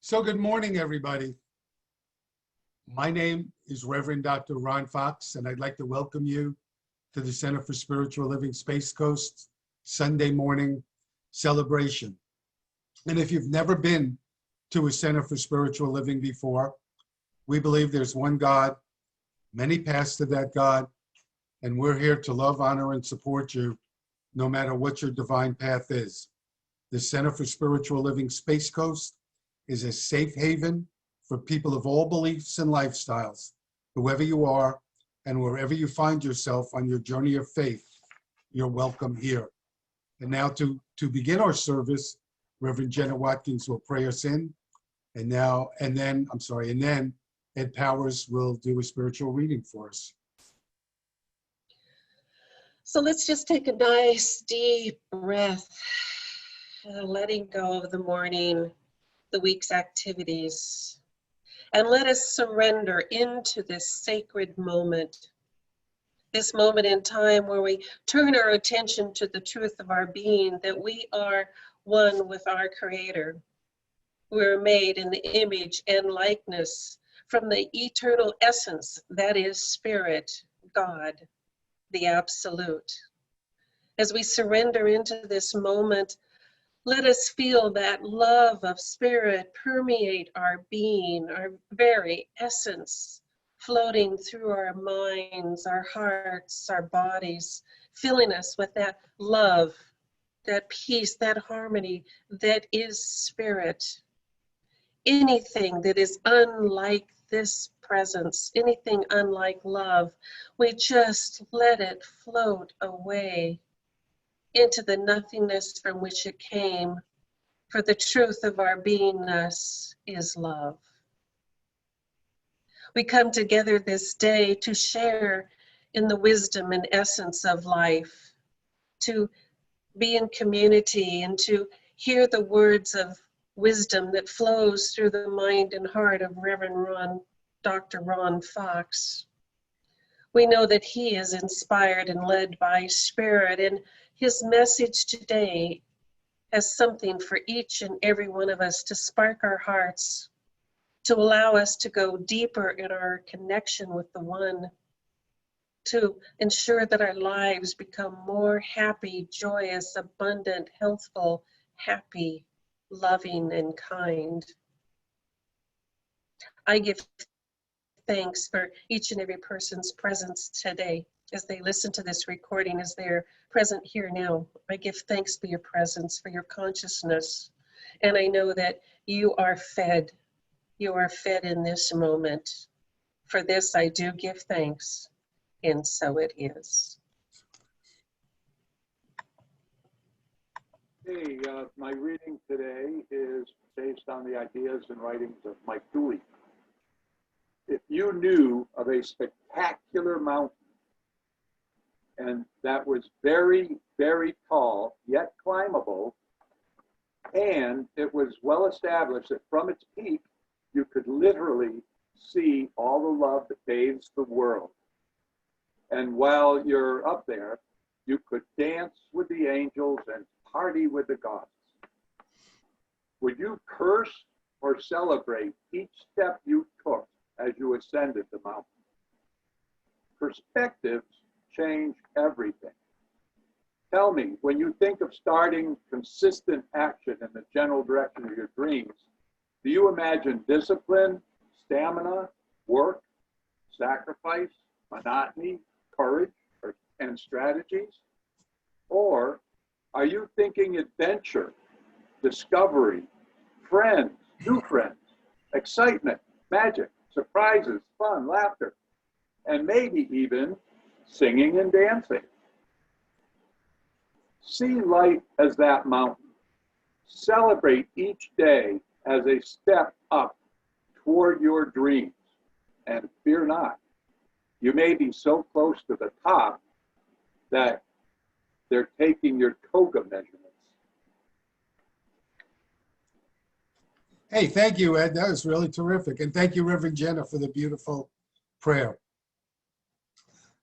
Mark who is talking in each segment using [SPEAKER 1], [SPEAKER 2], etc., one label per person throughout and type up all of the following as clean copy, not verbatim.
[SPEAKER 1] So good morning, everybody. My name is Reverend Dr. Ron Fox, and I'd like to welcome you to the Center for Spiritual Living Space Coast Sunday morning celebration. And if you've never been to a Center for Spiritual Living before, we believe there's one God, many paths to that God, and we're here to love, honor, and support you no matter what your divine path is. The Center for Spiritual Living Space Coast is a safe haven for people of all beliefs and lifestyles, whoever you are and wherever you find yourself on your journey of faith, you're welcome here. And now to begin our service, Reverend Jenna Watkins will pray us in, and then Ed Powers will do a spiritual reading for us.
[SPEAKER 2] So let's just take a nice deep breath, letting go of the morning, the week's activities, and let us surrender into this sacred moment, this moment in time where we turn our attention to the truth of our being, that we are one with our Creator. We're made in the image and likeness from the eternal essence that is Spirit, God, the Absolute. As we surrender into this moment, let us feel that love of Spirit permeate our being, our very essence, floating through our minds, our hearts, our bodies, filling us with that love, that peace, that harmony that is Spirit. Anything that is unlike this presence, anything unlike love, we just let it float away into the nothingness from which it came, for the truth of our beingness is love. We come together this day to share in the wisdom and essence of life, to be in community and to hear the words of wisdom that flows through the mind and heart of Reverend Dr. Ron Fox. We know that he is inspired and led by Spirit, and his message today has something for each and every one of us to spark our hearts, to allow us to go deeper in our connection with the One, to ensure that our lives become more happy, joyous, abundant, healthful, happy, loving, and kind. I give thanks for each and every person's presence today as they listen to this recording, as they're present here now. I give thanks for your presence, for your consciousness. And I know that you are fed. You are fed in this moment. For this, I do give thanks, and so it is.
[SPEAKER 3] Hey, my reading today is based on the ideas and writings of Mike Dooley. If you knew of a spectacular mountain, and that was very, very tall, yet climbable, and it was well established that from its peak, you could literally see all the love that bathes the world. And while you're up there, you could dance with the angels and party with the gods. Would you curse or celebrate each step you took as you ascended the mountain? Perspectives change everything. Tell me, when you think of starting consistent action in the general direction of your dreams, do you imagine discipline, stamina, work, sacrifice, monotony, courage, and strategies? Or are you thinking adventure, discovery, friends, new friends, excitement, magic, surprises, fun, laughter, and maybe even singing and dancing? See life as that mountain. Celebrate each day as a step up toward your dreams. And fear not, you may be so close to the top that they're taking your toga measurements.
[SPEAKER 1] Hey, thank you, Ed. That was really terrific. And thank you, Reverend Jenna, for the beautiful prayer.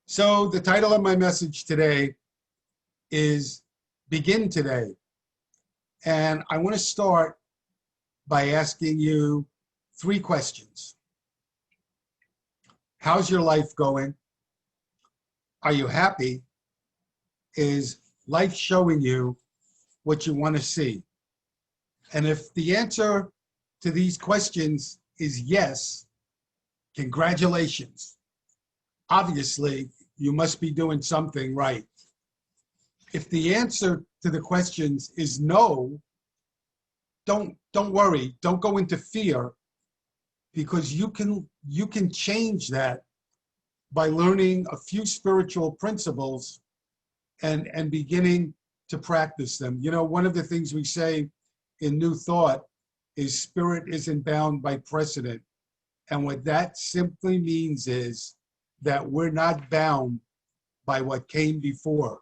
[SPEAKER 1] So the title of my message today is Begin Today. And I want to start by asking you 3 questions. How's your life going? Are you happy? Is life showing you what you want to see? And if the answer to these questions is yes, congratulations. Obviously, you must be doing something right. If the answer to the questions is no, don't worry, don't go into fear, because you can change that by learning a few spiritual principles and beginning to practice them. You know, one of the things we say in New Thought is spirit isn't bound by precedent. And what that simply means is that we're not bound by what came before.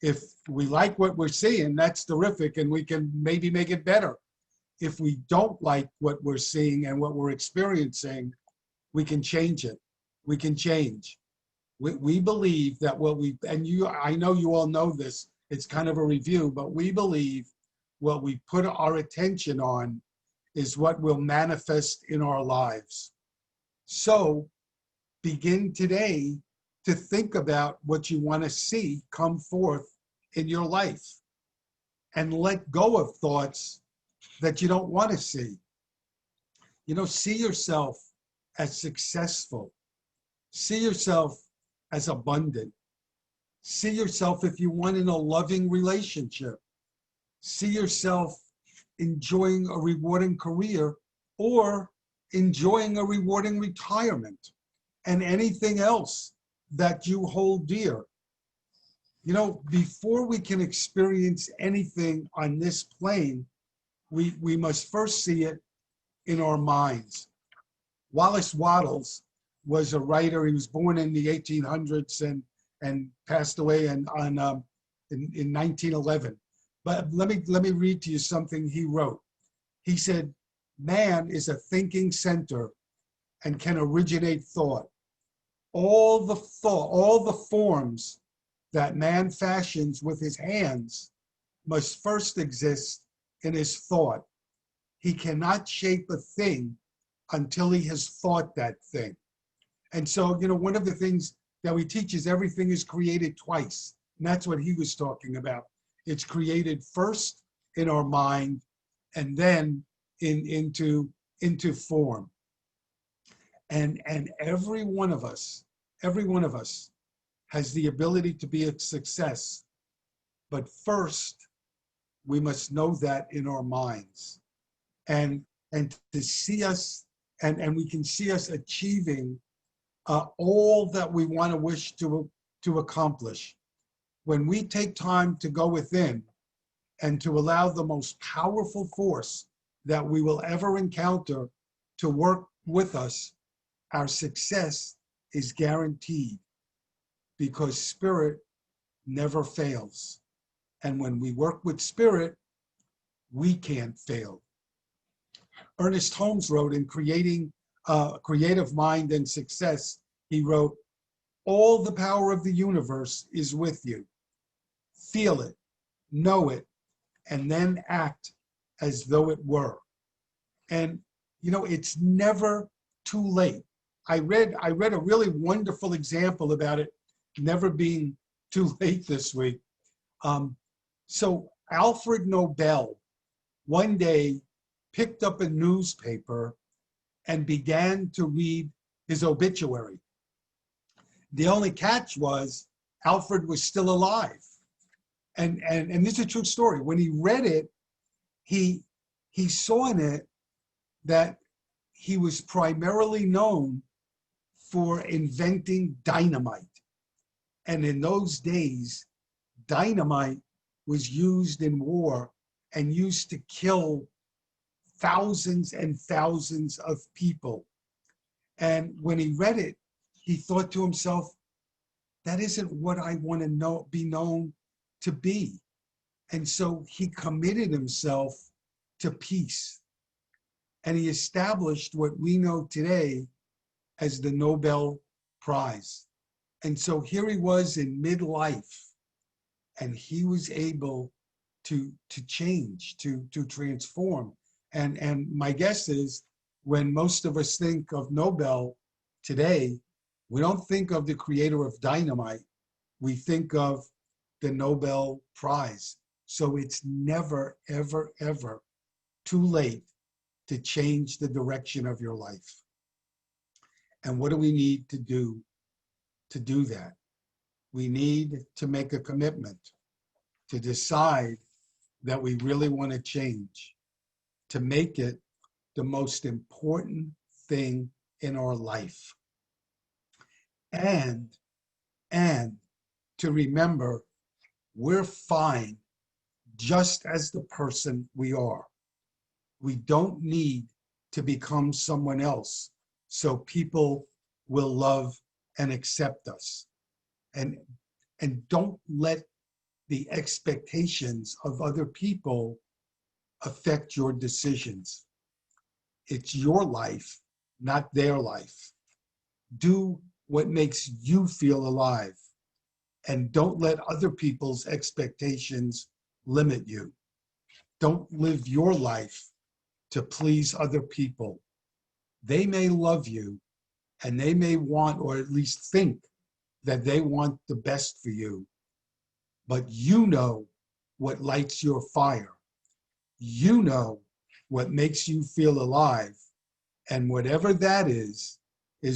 [SPEAKER 1] If we like what we're seeing, that's terrific, and we can maybe make it better. If we don't like what we're seeing and what we're experiencing, we can change it. We can change. We believe that what we, and you, I know you all know this, it's kind of a review, but we believe what we put our attention on is what will manifest in our lives. So begin today to think about what you want to see come forth in your life, and let go of thoughts that you don't want to see. You know, see yourself as successful. See yourself as abundant. See yourself, if you want, in a loving relationship. See yourself enjoying a rewarding career or enjoying a rewarding retirement and anything else that you hold dear. You know, before we can experience anything on this plane, we must first see it in our minds. Wallace Wattles was a writer. He was born in the 1800s and passed away in 1911. But let me read to you something he wrote. He said, "Man is a thinking center and can originate thought. All the forms that man fashions with his hands must first exist in his thought. He cannot shape a thing until he has thought that thing." And so, you know, one of the things that we teach is everything is created twice. And that's what he was talking about. It's created first in our mind and then into form. And every one of us has the ability to be a success. But first, we must know that in our minds. And to see us, and we can see us achieving all that we want to wish to accomplish. When we take time to go within and to allow the most powerful force that we will ever encounter to work with us, our success is guaranteed, because spirit never fails. And when we work with spirit, we can't fail. Ernest Holmes wrote in Creating Creative Mind and Success, he wrote, "All the power of the universe is with you. Feel it, know it, and then act as though it were." And, you know, it's never too late. I read a really wonderful example about it never being too late this week. So Alfred Nobel one day picked up a newspaper and began to read his obituary. The only catch was Alfred was still alive. And this is a true story. When he read it, he saw in it that he was primarily known for inventing dynamite. And in those days, dynamite was used in war and used to kill thousands and thousands of people. And when he read it, he thought to himself, that isn't what I want to be known to be. And so he committed himself to peace. And he established what we know today as the Nobel Prize. And so here he was in midlife, and he was able to change, to transform. And my guess is when most of us think of Nobel today, we don't think of the creator of dynamite. We think of the Nobel Prize. So it's never, ever, ever too late to change the direction of your life. And what do we need to do that? We need to make a commitment to decide that we really want to change, to make it the most important thing in our life. And to remember we're fine just as the person we are. We don't need to become someone else so people will love and accept us. And don't let the expectations of other people affect your decisions. It's your life, not their life. Do what makes you feel alive, and don't let other people's expectations limit you. Don't live your life to please other people. They may love you, and they may want, or at least think, that they want the best for you. But you know what lights your fire. You know what makes you feel alive. And whatever that is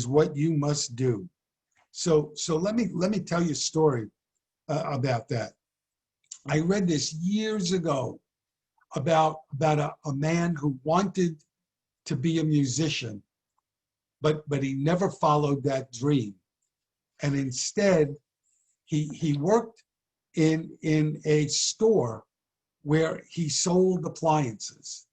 [SPEAKER 1] what you must do. So let me tell you a story about that. I read this years ago about a man who wanted to be a musician, but he never followed that dream. And instead, he worked in a store where he sold appliances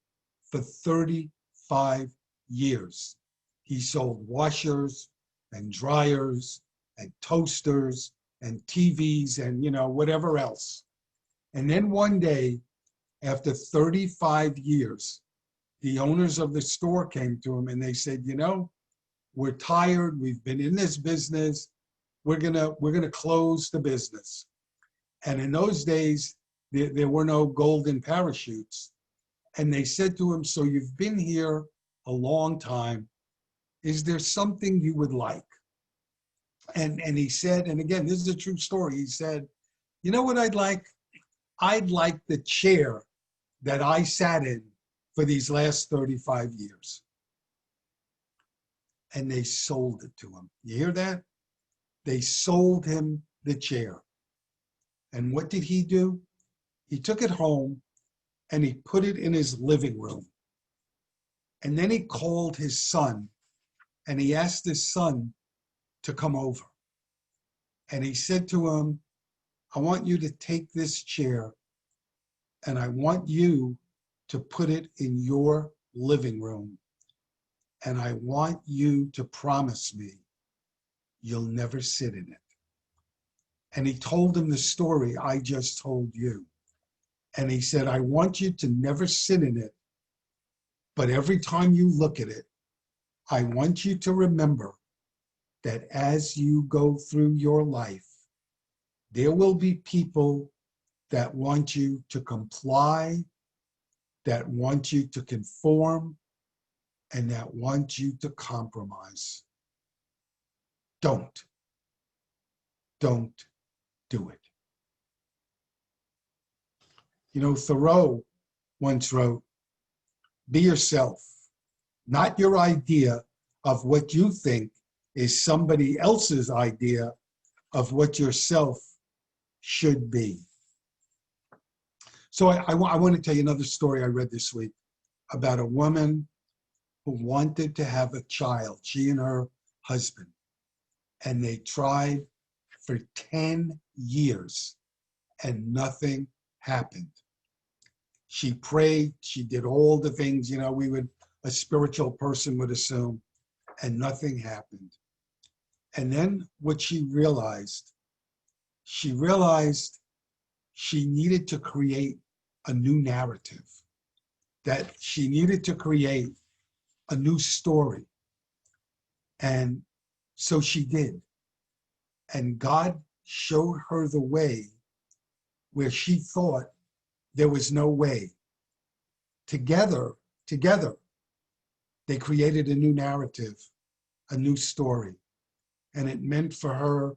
[SPEAKER 1] for 35 years. He sold washers and dryers and toasters and TVs and, whatever else. And then one day, after 35 years, the owners of the store came to him and they said, we're tired. We've been in this business. We're gonna close the business. And in those days, there were no golden parachutes. And they said to him, so you've been here a long time. Is there something you would like? And he said, and again, this is a true story. He said, you know what I'd like? I'd like the chair that I sat in for these last 35 years. And they sold it to him. You hear that? They sold him the chair. And what did he do? He took it home and he put it in his living room. And then he called his son and he asked his son to come over. And he said to him, I want you to take this chair and I want you to put it in your living room. And I want you to promise me you'll never sit in it. And he told him the story I just told you. And he said, I want you to never sit in it, but every time you look at it, I want you to remember that as you go through your life, there will be people that want you to comply, that want you to conform, and that want you to compromise. Don't do it. Thoreau once wrote, be yourself, not your idea of what you think is somebody else's idea of what yourself should be. So I want to tell you another story I read this week about a woman who wanted to have a child, she and her husband, and they tried for 10 years and nothing happened. She prayed, she did all the things, a spiritual person would assume, and nothing happened. And then what she realized she needed to create a new narrative, that she needed to create a new story. And so she did. And God showed her the way where she thought there was no way. Together together, they created a new narrative, a new story. And it meant for her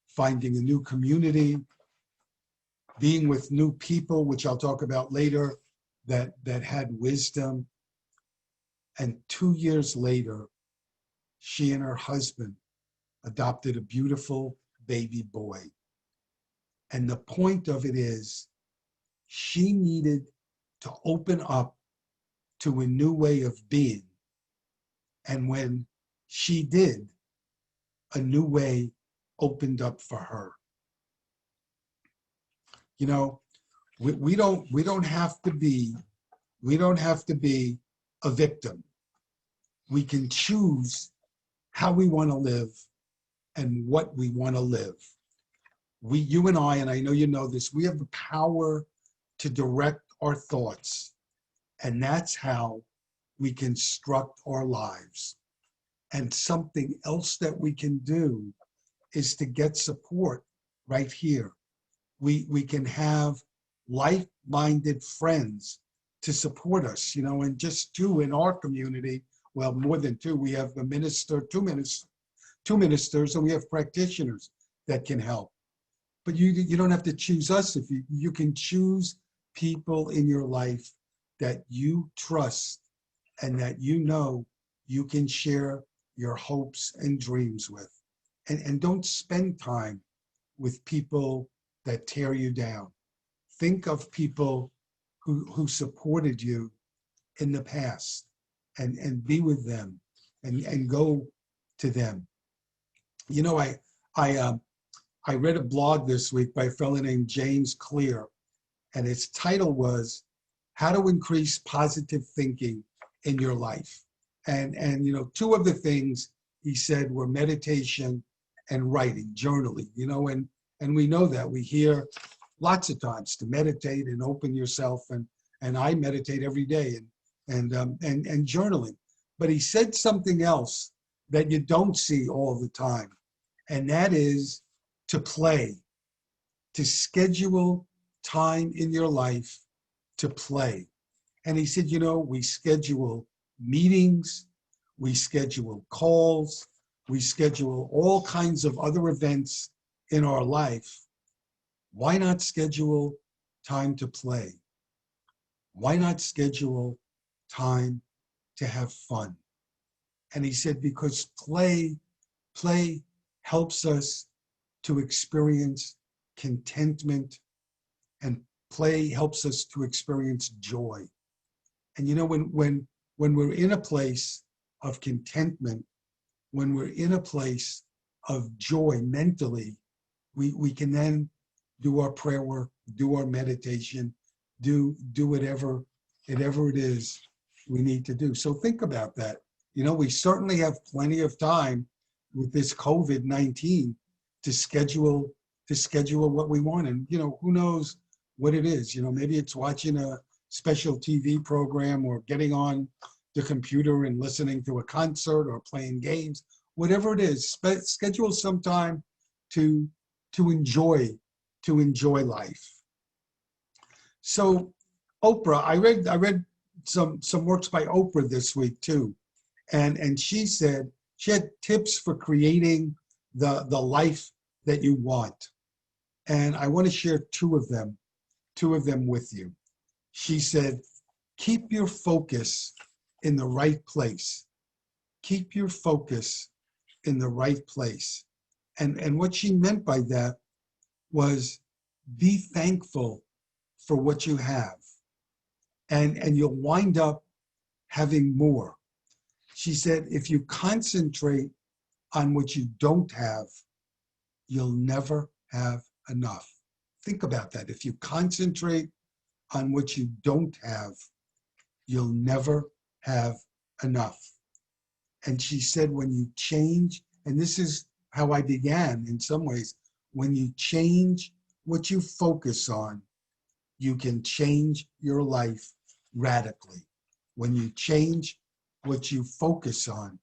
[SPEAKER 1] finding a new community, being with new people, which I'll talk about later, that had wisdom. And 2 years later, she and her husband adopted a beautiful baby boy. And the point of it is, she needed to open up to a new way of being. And when she did, a new way opened up for her. You know, we don't have to be a victim. We can choose how we want to live and what we want to live. You and I know you know this, we have the power to direct our thoughts, and that's how we construct our lives. And something else that we can do is to get support right here. We can have like-minded friends to support us, you know, and just two in our community, well, more than two, we have two ministers, and we have practitioners that can help. But you don't have to choose us. If you can choose people in your life that you trust and that you know you can share your hopes and dreams with. And don't spend time with people that tear you down. Think of people who supported you in the past, and be with them, and go to them. You know, I read a blog this week by a fellow named James Clear, and its title was How to Increase Positive Thinking in Your Life. And you know, two of the things he said were meditation and writing, journaling, you know, and we know that. We hear lots of times to meditate and open yourself, and I meditate every day, and journaling. But he said something else that you don't see all the time, and that is to play, to schedule time in your life to play. And he said, you know, we schedule meetings, we schedule calls, we schedule all kinds of other events in our life. Why not schedule time to play? Why not schedule time to have fun? And he said, because play helps us to experience contentment, and play helps us to experience joy. And you know, when we're in a place of contentment, when we're in a place of joy mentally, we can then do our prayer work, do our meditation, do whatever it is we need to do. So think about that. You know, we certainly have plenty of time with this COVID-19 to schedule what we want. And, you know, who knows what it is? You know, maybe it's watching a special TV program, or getting on the computer and listening to a concert, or playing games, whatever it is. Schedule some time to enjoy life. So Oprah, I read some works by Oprah this week too. And she said she had tips for creating the life that you want. And I want to share two of them with you. She said, keep your focus in the right place. Keep your focus in the right place. And what she meant by that was, be thankful for what you have. And you'll wind up having more. She said, if you concentrate on what you don't have, you'll never have enough. Think about that. If you concentrate on what you don't have, you'll never have enough. And she said, when you change, and this is how I began in some ways, when you change what you focus on, you can change your life radically. When you change what you focus on,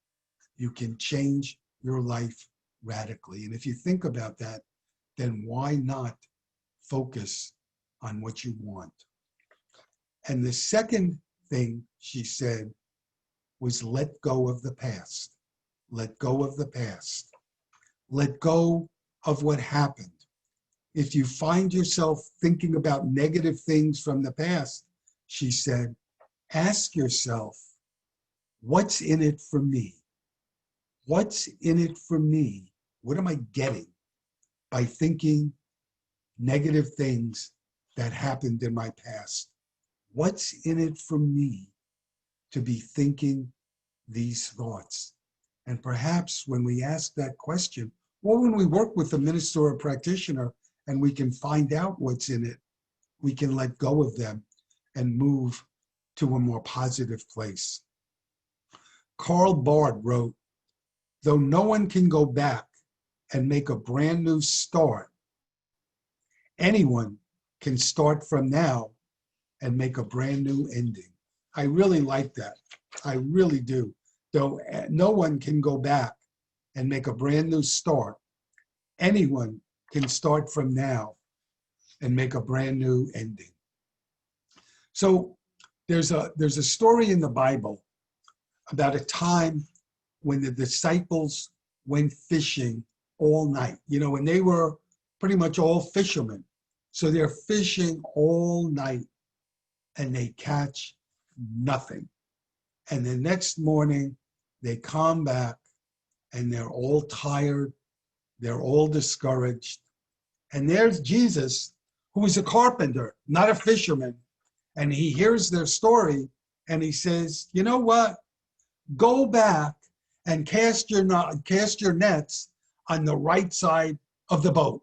[SPEAKER 1] you can change your life radically. And if you think about that, then why not focus on what you want? And the second thing she said was let go of the past. Let go of the past. Let go of what happened. If you find yourself thinking about negative things from the past, she said, ask yourself, what's in it for me? What's in it for me? What am I getting by thinking negative things that happened in my past? What's in it for me to be thinking these thoughts? And perhaps when we ask that question, or when we work with a minister or a practitioner and we can find out what's in it, we can let go of them and move to a more positive place. Karl Barth wrote, though no one can go back and make a brand new start, anyone can start from now and make a brand new ending. I really like that. I really do. Though no one can go back and make a brand new start, anyone can start from now and make a brand new ending. So there's a story in the Bible about a time when the disciples went fishing all night, and they were pretty much all fishermen. So they're fishing all night and they catch nothing. And the next morning they come back and they're all tired, they're all discouraged. And there's Jesus, who is a carpenter, not a fisherman. And he hears their story and he says, you know what? Go back and cast your nets on the right side of the boat.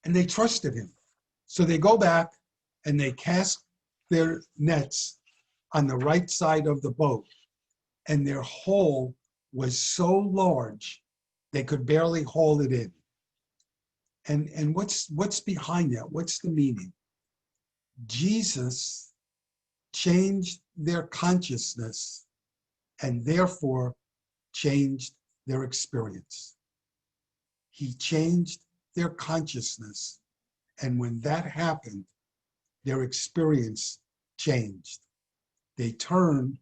[SPEAKER 1] And they trusted him. So they go back and they cast their nets on the right side of the boat. And their haul was so large, they could barely haul it in. And what's behind that? What's the meaning? Jesus changed their consciousness and therefore changed their experience. He changed their consciousness. And when that happened, their experience changed. They turned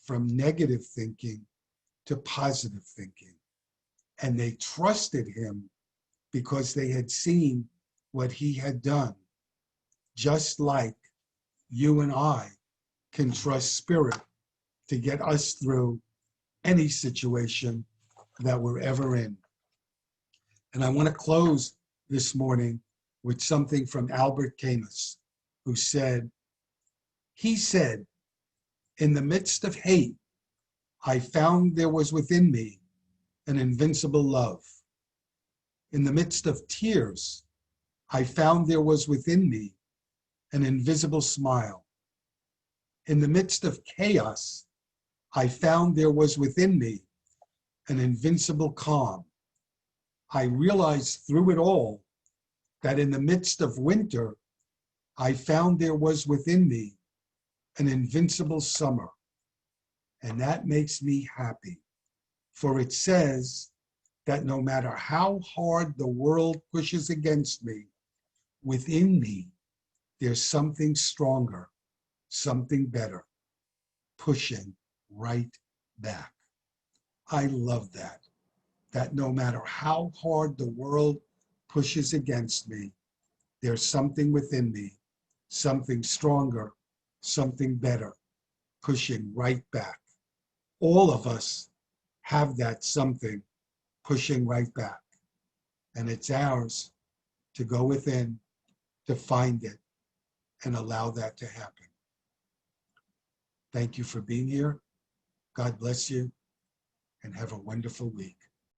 [SPEAKER 1] from negative thinking to positive thinking. And they trusted him because they had seen what he had done. Just like you and I can trust Spirit to get us through any situation that we're ever in. And I want to close this morning with something from Albert Camus, who said, he said, in the midst of hate, I found there was within me an invincible love. In the midst of tears, I found there was within me an invisible smile. In the midst of chaos, I found there was within me an invincible calm. I realized through it all that in the midst of winter, I found there was within me an invincible summer. And that makes me happy, for it says that no matter how hard the world pushes against me, within me, there's something stronger, something better, pushing right back. I love that no matter how hard the world pushes against me, there's something within me, something stronger, something better, pushing right back. All of us have that something pushing right back. And it's ours to go within, to find it, and allow that to happen. Thank you for being here. God bless you, and have a wonderful week.